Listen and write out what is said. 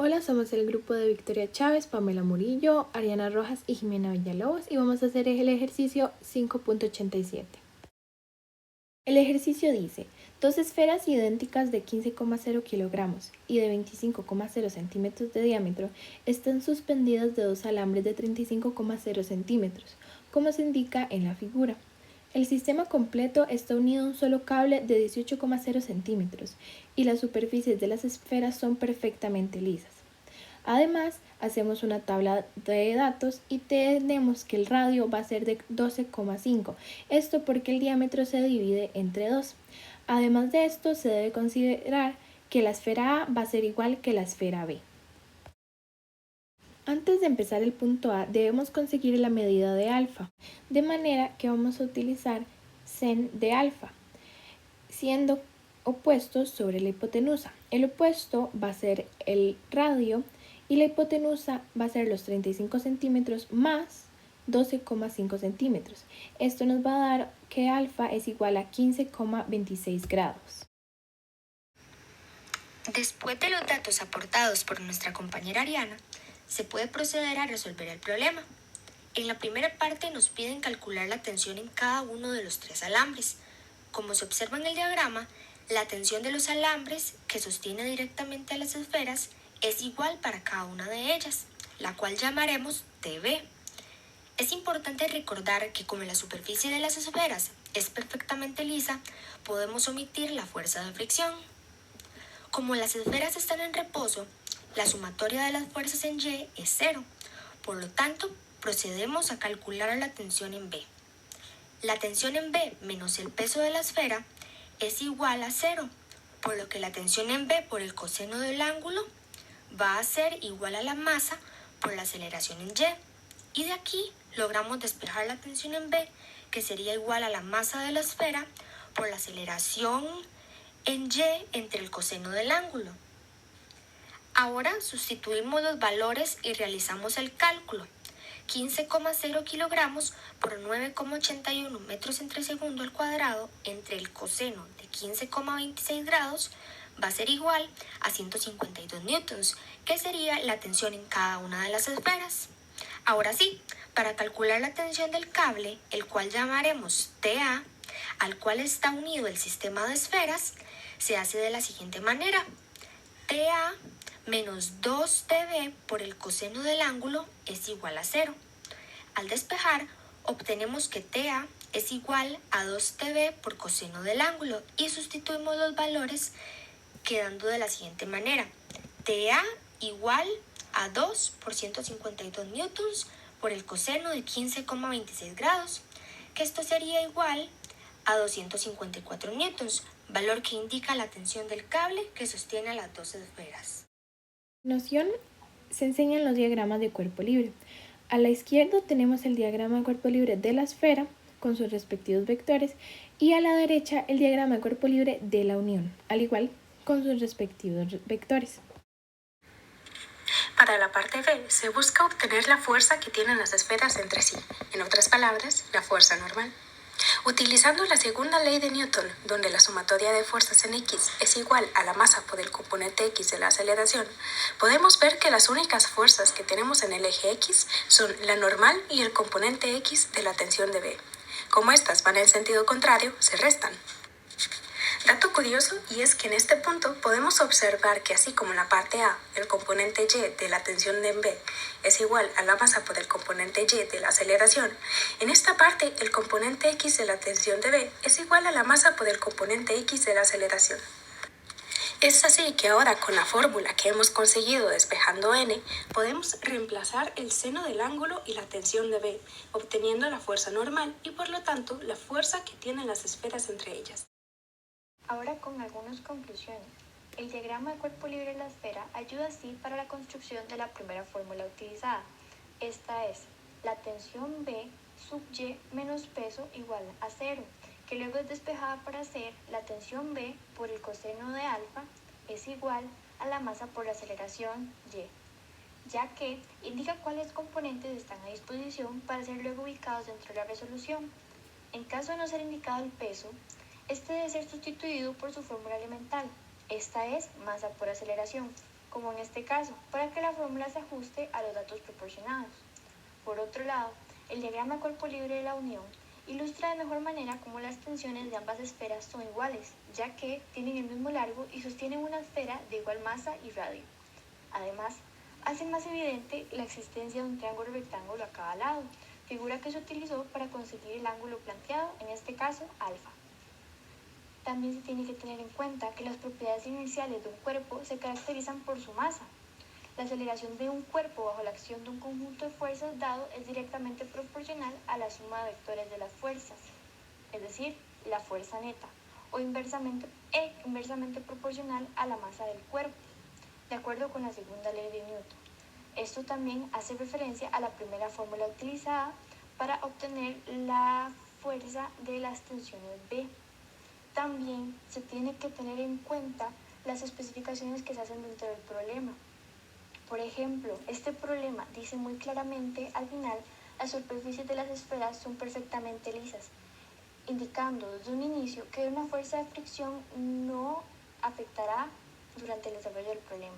Hola, somos el grupo de Victoria Chávez, Pamela Murillo, Ariana Rojas y Jimena Villalobos y vamos a hacer el ejercicio 5.87. El ejercicio dice, dos esferas idénticas de 15,0 kilogramos y de 25,0 centímetros de diámetro están suspendidas de dos alambres de 35,0 centímetros, como se indica en la figura. El sistema completo está unido a un solo cable de 18,0 centímetros y las superficies de las esferas son perfectamente lisas. Además, hacemos una tabla de datos y tenemos que el radio va a ser de 12,5. Esto porque el diámetro se divide entre 2. Además de esto, se debe considerar que la esfera A va a ser igual que la esfera B. Antes de empezar el punto A, debemos conseguir la medida de alfa, de manera que vamos a utilizar sen de alfa, siendo opuestos sobre la hipotenusa. El opuesto va a ser el radio y la hipotenusa va a ser los 35 centímetros más 12,5 centímetros. Esto nos va a dar que alfa es igual a 15,26 grados. Después de los datos aportados por nuestra compañera Ariana, se puede proceder a resolver el problema. En la primera parte nos piden calcular la tensión en cada uno de los tres alambres. Como se observa en el diagrama, la tensión de los alambres que sostiene directamente a las esferas es igual para cada una de ellas, la cual llamaremos TB. Es importante recordar que como la superficie de las esferas es perfectamente lisa, podemos omitir la fuerza de fricción. Como las esferas están en reposo, la sumatoria de las fuerzas en Y es 0. Por lo tanto, procedemos a calcular la tensión en B. La tensión en B menos el peso de la esfera es igual a 0, por lo que la tensión en B por el coseno del ángulo va a ser igual a la masa por la aceleración en Y. Y de aquí logramos despejar la tensión en B, que sería igual a la masa de la esfera por la aceleración en Y entre el coseno del ángulo. Ahora sustituimos los valores y realizamos el cálculo. 15,0 kilogramos por 9,81 metros entre segundo al cuadrado entre el coseno de 15,26 grados va a ser igual a 152 newtons, que sería la tensión en cada una de las esferas. Ahora sí, para calcular la tensión del cable, el cual llamaremos TA, al cual está unido el sistema de esferas, se hace de la siguiente manera. TA menos 2TB por el coseno del ángulo es igual a 0. Al despejar, obtenemos que TA es igual a 2TB por coseno del ángulo y sustituimos los valores quedando de la siguiente manera. TA igual a 2 por 152 newtons por el coseno de 15,26 grados, que esto sería igual a 254 newtons, valor que indica la tensión del cable que sostiene a las dos esferas. Noción se enseñan los diagramas de cuerpo libre. A la izquierda tenemos el diagrama de cuerpo libre de la esfera con sus respectivos vectores y a la derecha el diagrama de cuerpo libre de la unión, al igual con sus respectivos vectores. Para la parte B se busca obtener la fuerza que tienen las esferas entre sí, en otras palabras, la fuerza normal. Utilizando la segunda ley de Newton, donde la sumatoria de fuerzas en X es igual a la masa por el componente X de la aceleración, podemos ver que las únicas fuerzas que tenemos en el eje X son la normal y el componente X de la tensión de B. Como estas van en sentido contrario, se restan. Dato curioso, y es que en este punto podemos observar que así como en la parte A, el componente Y de la tensión en B es igual a la masa por el componente Y de la aceleración, en esta parte el componente X de la tensión de B es igual a la masa por el componente X de la aceleración. Es así que ahora con la fórmula que hemos conseguido despejando n, podemos reemplazar el seno del ángulo y la tensión de B, obteniendo la fuerza normal y por lo tanto la fuerza que tienen las esferas entre ellas. Ahora con algunas conclusiones. El diagrama de cuerpo libre de la esfera ayuda así para la construcción de la primera fórmula utilizada. Esta es la tensión B sub Y menos peso igual a 0, que luego es despejada para hacer la tensión B por el coseno de alfa es igual a la masa por la aceleración Y, ya que indica cuáles componentes están a disposición para ser luego ubicados dentro de la resolución. En caso de no ser indicado el peso, este debe ser sustituido por su fórmula elemental. Esta es masa por aceleración. como en este caso, para que la fórmula se ajuste a los datos proporcionados. Por otro lado, el diagrama de cuerpo libre de la unión ilustra de mejor manera cómo las tensiones de ambas esferas son iguales, ya que tienen el mismo largo y sostienen una esfera de igual masa y radio. Además, hace más evidente la existencia de un triángulo rectángulo a cada lado, figura que se utilizó para conseguir el ángulo planteado, en este caso alfa. También se tiene que tener en cuenta que las propiedades iniciales de un cuerpo se caracterizan por su masa. La aceleración de un cuerpo bajo la acción de un conjunto de fuerzas dado es directamente proporcional a la suma de vectores de las fuerzas, es decir, la fuerza neta, o inversamente proporcional a la masa del cuerpo, de acuerdo con la segunda ley de Newton. Esto también hace referencia a la primera fórmula utilizada para obtener la fuerza de las tensiones B. También se tiene que tener en cuenta las especificaciones que se hacen dentro del problema. Por ejemplo, este problema dice muy claramente al final las superficies de las esferas son perfectamente lisas, indicando desde un inicio que una fuerza de fricción no afectará durante el desarrollo del problema.